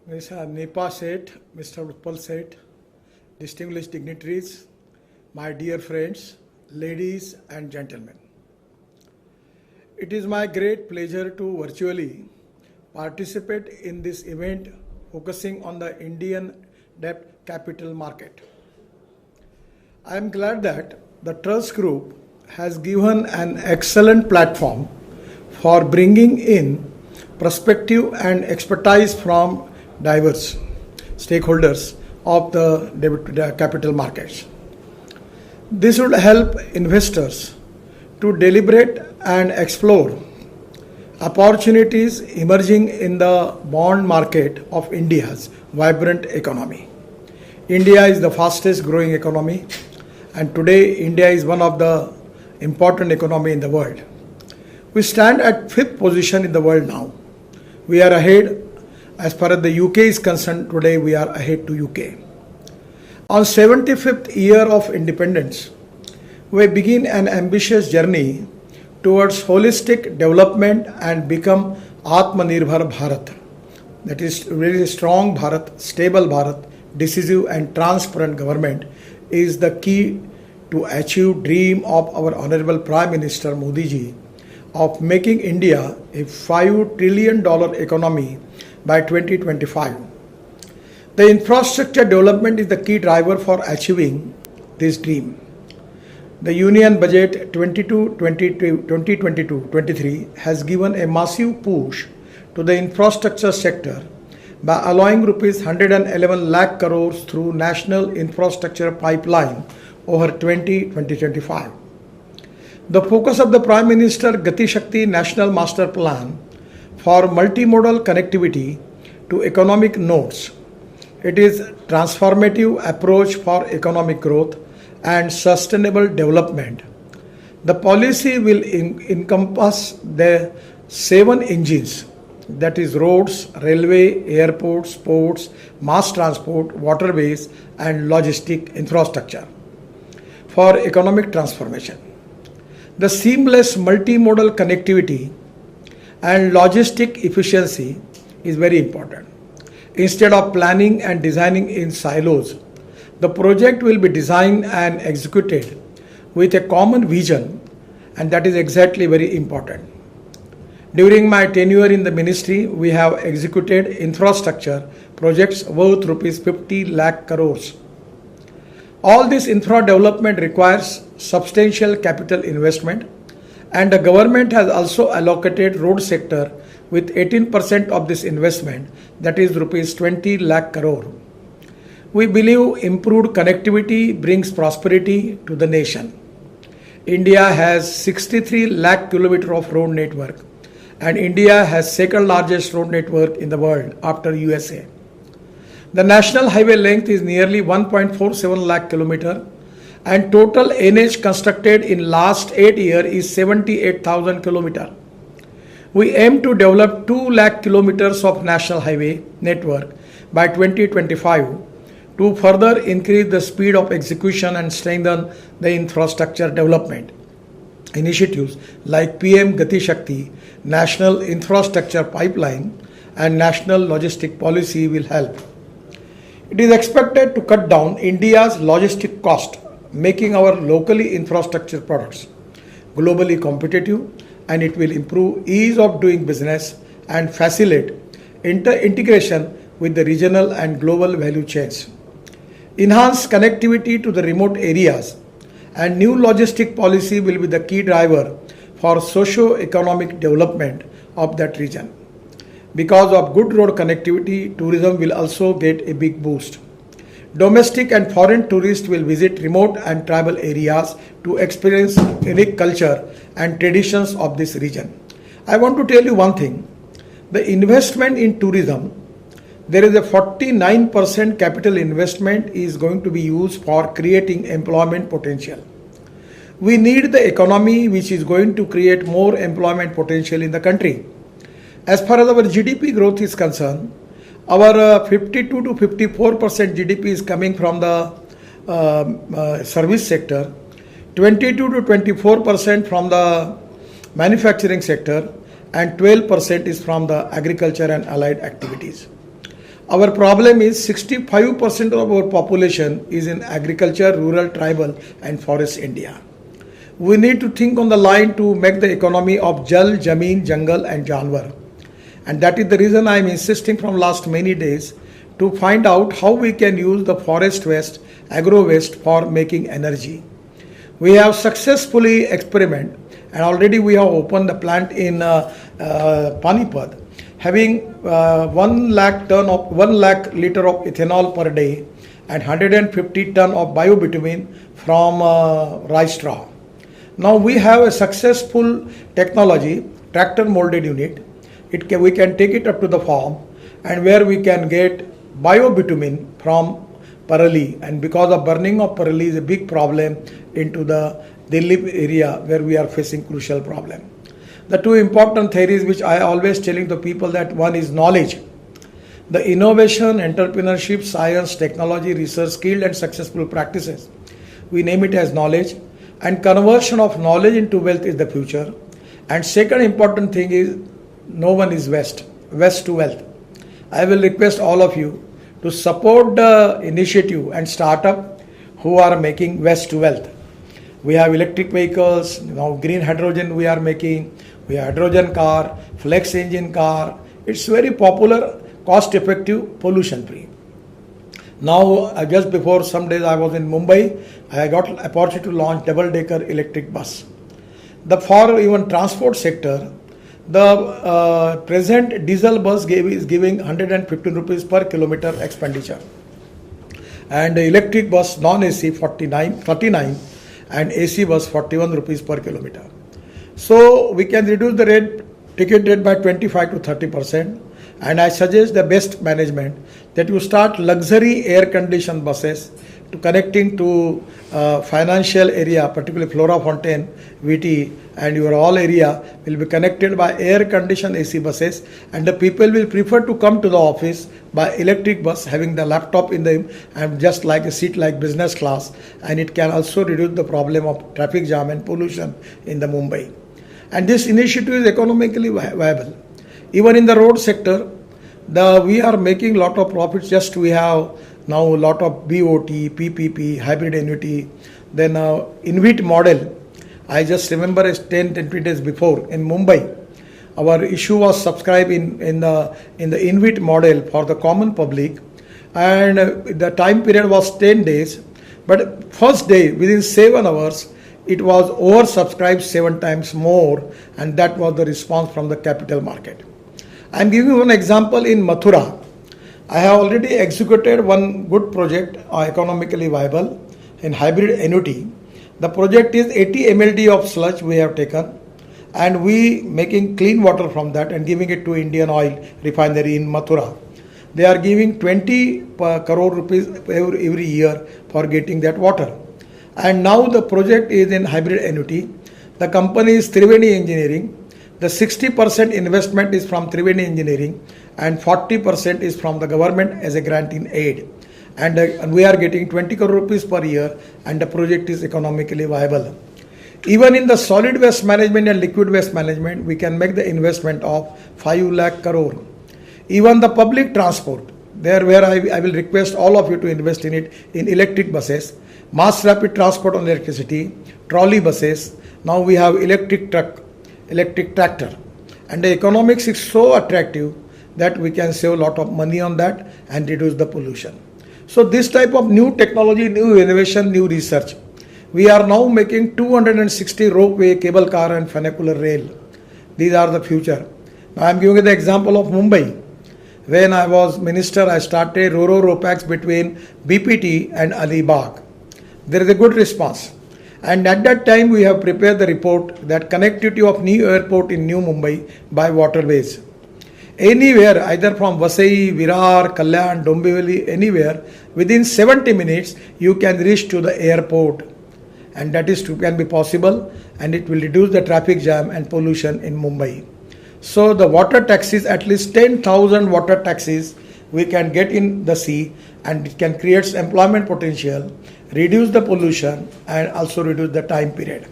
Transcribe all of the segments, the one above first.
Mr. Nipa Seth, Mr. Utpal Seth, distinguished dignitaries, my dear friends, ladies and gentlemen. It is my great pleasure to virtually participate in this event focusing on the Indian debt capital market. I am glad that the Trust Group has given an excellent platform for bringing in perspective and expertise from diverse stakeholders of the capital markets. This would help investors to deliberate and explore opportunities emerging in the bond market of India's vibrant economy. India is the fastest growing economy, and today India is one of the important economy in the world. We stand at 5th position in the world now. We are ahead. As far as the UK is concerned, today we are ahead to UK. On 75th year of independence, we begin an ambitious journey towards holistic development and become Atmanirbhar Bharat. That is really strong Bharat, stable Bharat, decisive and transparent government is the key to achieve dream of our Honorable Prime Minister Modi ji of making India a $5 trillion economy by 2025. The infrastructure development is the key driver for achieving this dream. The Union Budget 2022-23 has given a massive push to the infrastructure sector by allowing rupees 111 lakh crores through National Infrastructure Pipeline over 2025. The focus of the Prime Minister Gati Shakti National Master Plan for multimodal connectivity to economic nodes. It is transformative approach for economic growth and sustainable development. The policy will encompass the 7 engines, that is roads, railway, airports, ports, mass transport, waterways and logistic infrastructure for economic transformation. The seamless multimodal connectivity and logistic efficiency is very important. Instead of planning and designing in silos, the project will be designed and executed with a common vision, and that is exactly very important. During my tenure in the ministry, we have executed infrastructure projects worth rupees 50 lakh crores. All this infra development requires substantial capital investment, and the government has also allocated road sector with 18% of this investment, that is rupees 20 lakh crore. We believe improved connectivity brings prosperity to the nation. India has 63 lakh kilometer of road network, and India has second largest road network in the world after USA. The national highway length is nearly 1.47 lakh kilometer, and total NH constructed in last 8 years is 78,000 kilometer. We aim to develop 2 lakh kilometers of national highway network by 2025 to further increase the speed of execution and strengthen the infrastructure development. Initiatives like PM Gati Shakti, National Infrastructure Pipeline and National Logistic Policy will help. It is expected to cut down India's logistic cost, making our locally infrastructure products globally competitive, and it will improve ease of doing business and facilitate integration with the regional and global value chains. Enhanced connectivity to the remote areas and new logistic policy will be the key driver for socio-economic development of that region. Because of good road connectivity, tourism will also get a big boost. Domestic and foreign tourists will visit remote and tribal areas to experience unique culture and traditions of this region. I want to tell you one thing. The investment in tourism, there is a 49% capital investment is going to be used for creating employment potential. We need the economy which is going to create more employment potential in the country. As far as our GDP growth is concerned, our 52 to 54% GDP is coming from the service sector, 22 to 24% from the manufacturing sector, and 12% is from the agriculture and allied activities. Our problem is 65% of our population is in agriculture, rural, tribal and forest India. We need to think on the line to make the economy of Jal, Jameen, Jungle and Janwar. And that is the reason I am insisting from last many days to find out how we can use the forest waste, agro waste for making energy. We have successfully experimented and already we have opened the plant in Panipat having 1 lakh liter of ethanol per day and 150 ton of biobitumen from rice straw. Now we have a successful technology, tractor molded unit. We can take it up to the farm and where we can get biobitumen from parali, and because of burning of parali is a big problem into the Delhi area where we are facing crucial problem. The two important theories which I always telling the people, that one is knowledge. The innovation, entrepreneurship, science, technology, research, skilled and successful practices. We name it as knowledge, and conversion of knowledge into wealth is the future. And second important thing is no one is waste to wealth. I will request all of you to support the initiative and startup who are making waste to wealth. We have electric vehicles, now green hydrogen we are making, we have hydrogen car, flex engine car. It's very popular, cost effective, pollution free. Now just before some days I was in Mumbai, I got an opportunity to launch double decker electric bus. For even transport sector, the present diesel bus is giving 115 rupees per kilometer expenditure, and the electric bus non-AC 39 and AC bus 41 rupees per kilometer. So we can reduce the ticket rate by 25 to 30%, and I suggest the best management that you start luxury air conditioned buses to connecting to financial area, particularly Flora Fontaine, VT and your all area will be connected by air conditioned AC buses, and the people will prefer to come to the office by electric bus having the laptop in them and just like a seat like business class, and it can also reduce the problem of traffic jam and pollution in the Mumbai. And this initiative is economically viable. Even in the road sector, we are making lot of profits. Just we have now a lot of BOT, PPP, hybrid annuity, then InvIT model. I just remember 10-20 days before in Mumbai, our issue was subscribed in the InvIT model for the common public, and the time period was 10 days, but first day within 7 hours it was oversubscribed 7 times more, and that was the response from the capital market. I am giving you one example in Mathura. I have already executed one good project, economically viable, in hybrid annuity. The project is 80 MLD of sludge we have taken, and we making clean water from that and giving it to Indian Oil refinery in Mathura. They are giving 20 crore rupees every year for getting that water. And now the project is in hybrid annuity. The company is Triveni Engineering. The 60% investment is from Triveni Engineering and 40% is from the government as a grant in aid. And we are getting 20 crore rupees per year, and the project is economically viable. Even in the solid waste management and liquid waste management, we can make the investment of 5 lakh crore. Even the public transport, there where I will request all of you to invest in it, in electric buses, mass rapid transport on electricity, trolley buses. Now we have electric truck, electric tractor, and the economics is so attractive that we can save a lot of money on that and reduce the pollution. So this type of new technology, new innovation, new research. We are now making 260 ropeway, cable car and funicular rail. These are the future. Now I am giving you the example of Mumbai. When I was minister, I started Ro-Ro Ro-Pax between BPT and Alibag. There is a good response. And at that time we have prepared the report that connectivity of new airport in New Mumbai by waterways. Anywhere, either from Vasai, Virar, Kalyan, Dombivli, anywhere, within 70 minutes you can reach to the airport, and that can be possible, and it will reduce the traffic jam and pollution in Mumbai. So the water taxis, at least 10,000 water taxis we can get in the sea, and it can create employment potential, reduce the pollution and also reduce the time period.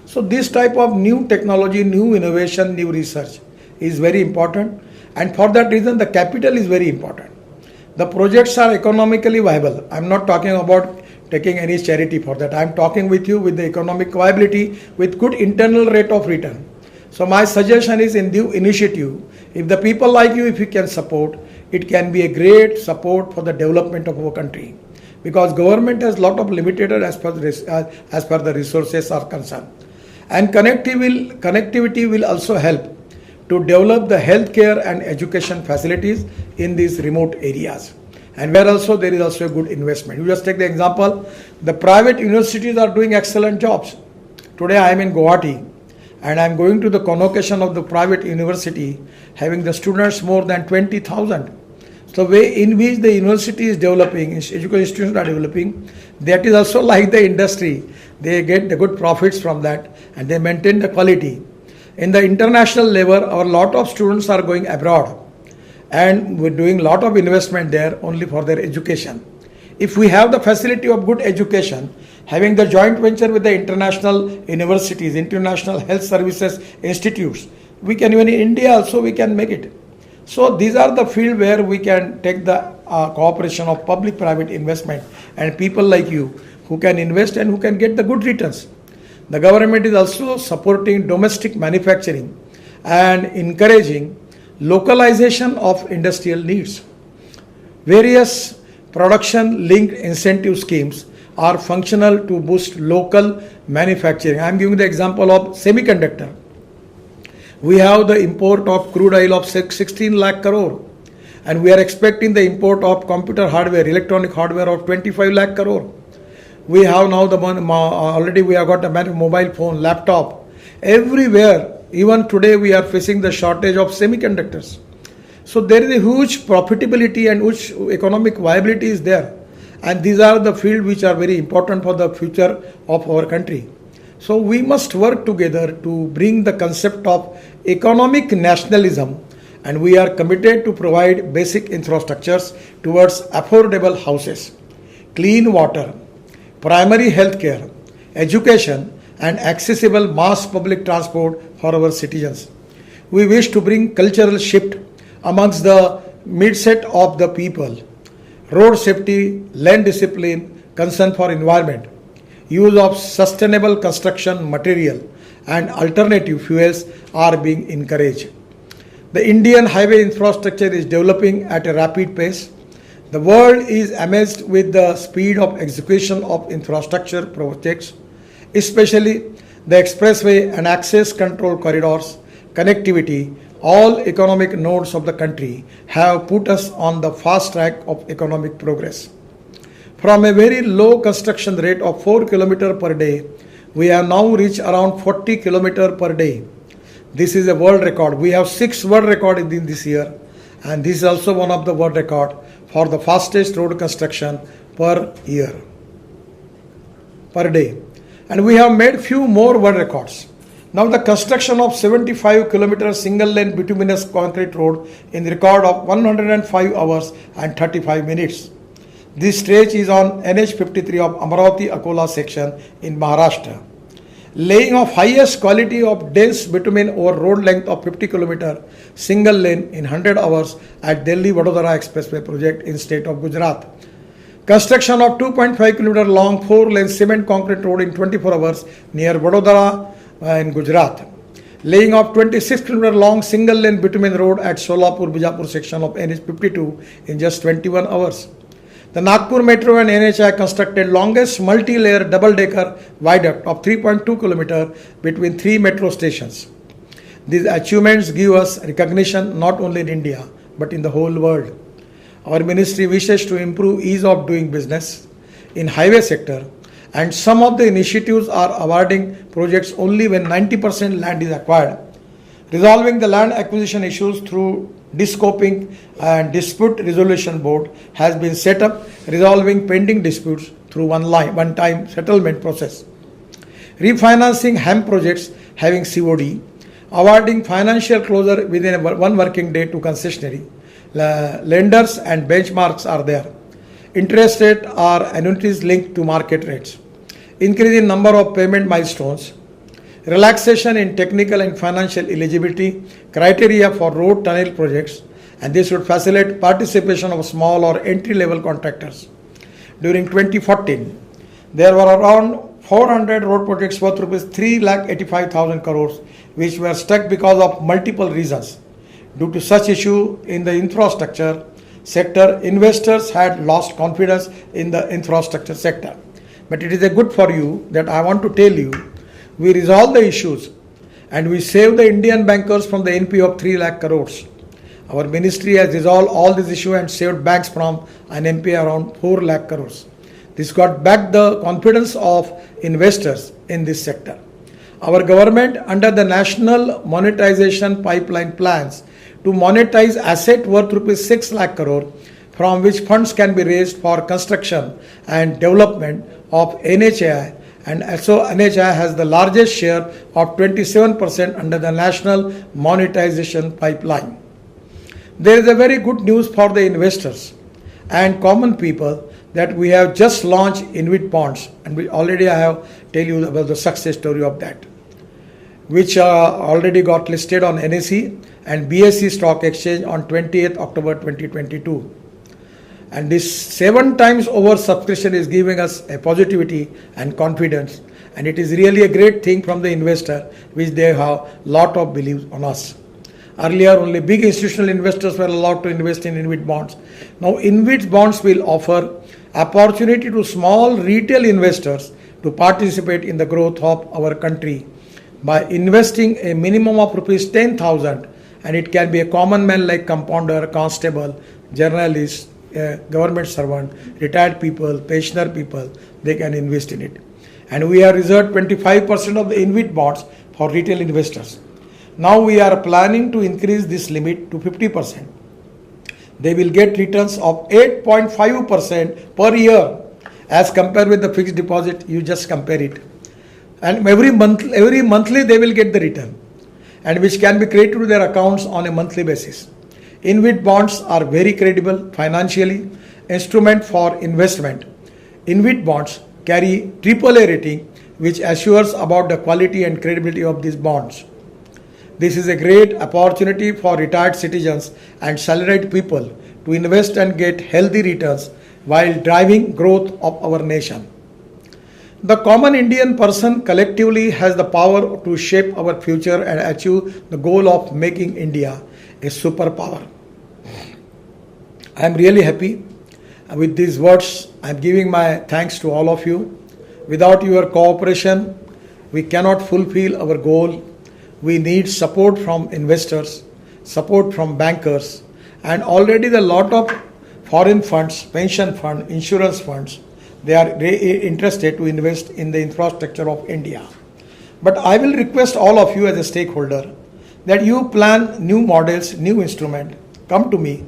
So this type of new technology, new innovation, new research is very important. And for that reason, the capital is very important. The projects are economically viable. I'm not talking about taking any charity for that. I'm talking with you with the economic viability with good internal rate of return. So my suggestion is in the initiative, if the people like you, if you can support, it can be a great support for the development of our country. Because government has lot of limited as per the resources are concerned. And connectivity will also help to develop the healthcare and education facilities in these remote areas. And where also there is also a good investment. You just take the example, the private universities are doing excellent jobs. Today I am in Guwahati and I am going to the convocation of the private university having the students more than 20,000. So way in which the university is developing, education institutions are developing, that is also like the industry. They get the good profits from that and they maintain the quality. In the international level, our lot of students are going abroad and we're doing lot of investment there only for their education. If we have the facility of good education, having the joint venture with the international universities, international health services institutes, we can even in India also we can make it. So these are the field where we can take the cooperation of public-private investment and people like you who can invest and who can get the good returns. The government is also supporting domestic manufacturing and encouraging localization of industrial needs. Various production-linked incentive schemes are functional to boost local manufacturing. I am giving the example of semiconductor. We have the import of crude oil of 16 lakh crore and we are expecting the import of computer hardware, electronic hardware of 25 lakh crore. We have now already we have got a mobile phone, laptop, everywhere. Even today we are facing the shortage of semiconductors. So there is a huge profitability and huge economic viability is there. And these are the fields which are very important for the future of our country. So we must work together to bring the concept of economic nationalism and we are committed to provide basic infrastructures towards affordable houses, clean water, primary health care, education and accessible mass public transport for our citizens. We wish to bring cultural shift amongst the mindset of the people. Road safety, land discipline, concern for environment, use of sustainable construction material and alternative fuels are being encouraged. The Indian highway infrastructure is developing at a rapid pace. The world is amazed with the speed of execution of infrastructure projects, especially the expressway and access control corridors, connectivity. All economic nodes of the country have put us on the fast track of economic progress. From a very low construction rate of 4 km per day, we have now reached around 40 km per day. This is a world record. We have 6 world records in this year and this is also one of the world record for the fastest road construction per year, per day. And we have made few more world records. Now the construction of 75 km single lane bituminous concrete road in the record of 105 hours and 35 minutes. This stretch is on NH 53 of Amaravati Akola section in Maharashtra. Laying of highest quality of dense bitumen over road length of 50 km single lane in 100 hours at Delhi Vadodara Expressway project in state of Gujarat. Construction of 2.5 km long 4-lane cement concrete road in 24 hours near Vadodara in Gujarat. Laying of 26 km long single lane bitumen road at Solapur Bijapur section of NH 52 in just 21 hours. The Nagpur Metro and NHI constructed longest multi-layer double-decker viaduct of 3.2 km between 3 metro stations. These achievements give us recognition not only in India but in the whole world. Our ministry wishes to improve ease of doing business in highway sector and some of the initiatives are awarding projects only when 90% land is acquired. Resolving the land acquisition issues through Descoping and Dispute Resolution Board has been set up, resolving pending disputes through one-time settlement process. Refinancing HAM projects having COD, awarding financial closure within one working day to concessionary. Lenders and benchmarks are there. Interest rate are annuities linked to market rates. Increase in number of payment milestones. Relaxation in technical and financial eligibility criteria for road tunnel projects and this would facilitate participation of small or entry-level contractors. During 2014, there were around 400 road projects worth rupees 3,85,000 crores, which were stuck because of multiple reasons. Due to such issue in the infrastructure sector, investors had lost confidence in the infrastructure sector. But it is a good for you that I want to tell you, we resolved the issues and we saved the Indian bankers from the NP of 3 lakh crores. Our ministry has resolved all these issues and saved banks from an NP around 4 lakh crores. This got back the confidence of investors in this sector. Our government, under the National Monetization Pipeline, plans to monetize asset worth rupees 6 lakh crore, from which funds can be raised for construction and development of NHAI, and also NHAI has the largest share of 27% under the National Monetization Pipeline. There is a very good news for the investors and common people that we have just launched InvIT bonds, and we already I have tell you about the success story of that, which already got listed on NSE and BSE stock exchange on 28th October 2022. And this 7 times over subscription is giving us a positivity and confidence, and it is really a great thing from the investor, which they have lot of belief on us. Earlier, only big institutional investors were allowed to invest in InvIT bonds. Now, InvIT bonds will offer opportunity to small retail investors to participate in the growth of our country by investing a minimum of rupees 10,000, and it can be a common man like compounder, constable, journalist, government servant, retired people, pensioner people, they can invest in it. And we have reserved 25% of the InvIT bonds for retail investors. Now we are planning to increase this limit to 50%. They will get returns of 8.5% per year as compared with the fixed deposit. You just compare it. And every monthly they will get the return, and which can be credited to their accounts on a monthly basis. InvIT bonds are very credible financially instrument for investment. InvIT bonds carry AAA rating, which assures about the quality and credibility of these bonds. This is a great opportunity for retired citizens and salaried people to invest and get healthy returns while driving growth of our nation. The common Indian person collectively has the power to shape our future and achieve the goal of making India a superpower. I am really happy. With these words, I am giving my thanks to all of you. Without your cooperation, we cannot fulfill our goal. We need support from investors, support from bankers, and already the lot of foreign funds, pension fund, insurance funds, they are interested to invest in the infrastructure of India. But I will request all of you as a stakeholder that you plan new models, new instrument, come to me.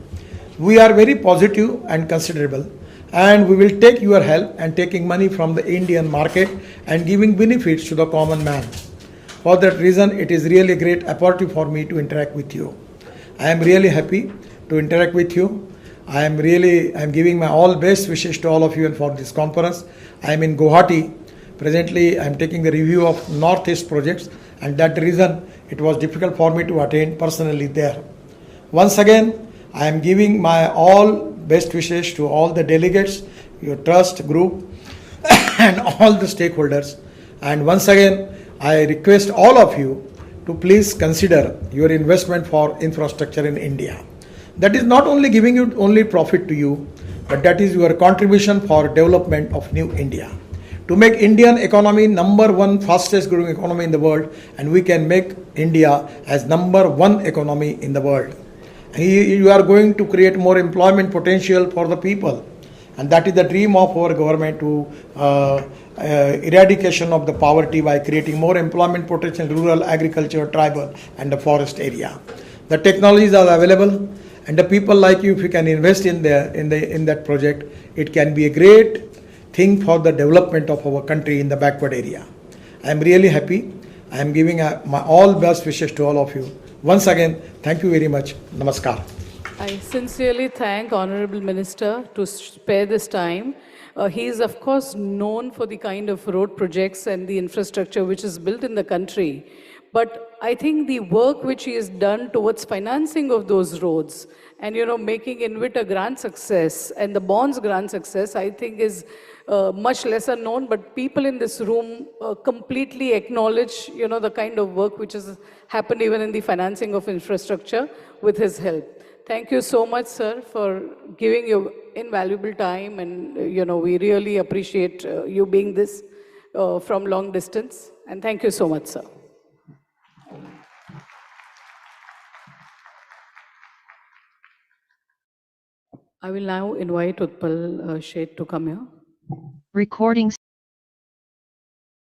We are very positive and considerable, and we will take your help and taking money from the Indian market and giving benefits to the common man. For that reason, it is really a great opportunity for me to interact with you. I am really happy to interact with you. I am giving my all best wishes to all of you and for this conference. I am in Guwahati. Presently, I am taking the review of Northeast projects, and that reason it was difficult for me to attend personally there. Once again, I am giving my all best wishes to all the delegates, your trust group, and all the stakeholders. And once again, I request all of you to please consider your investment for infrastructure in India. That is not only giving you only profit to you, but that is your contribution for development of new India. To make Indian economy number 1 fastest growing economy in the world, and we can make India as number 1 economy in the world. You are going to create more employment potential for the people, and that is the dream of our government to eradication of the poverty by creating more employment potential in rural, agriculture, tribal, and the forest area. The technologies are available, and the people like you, if you can invest in that project, it can be a great thing for the development of our country in the backward area. I am really happy. I am giving my all best wishes to all of you. Once again, thank you very much. Namaskar. I sincerely thank Honorable Minister to spare this time. He is of course known for the kind of road projects and the infrastructure which is built in the country. But I think the work which he has done towards financing of those roads and, making INVIT a grand success and the bonds grand success, I think is much lesser known, but people in this room completely acknowledge, the kind of work which has happened even in the financing of infrastructure with his help. Thank you so much, sir, for giving your invaluable time, and, we really appreciate you being this from long distance. And thank you so much, sir. I will now invite Utpal Sheth to come here. Recording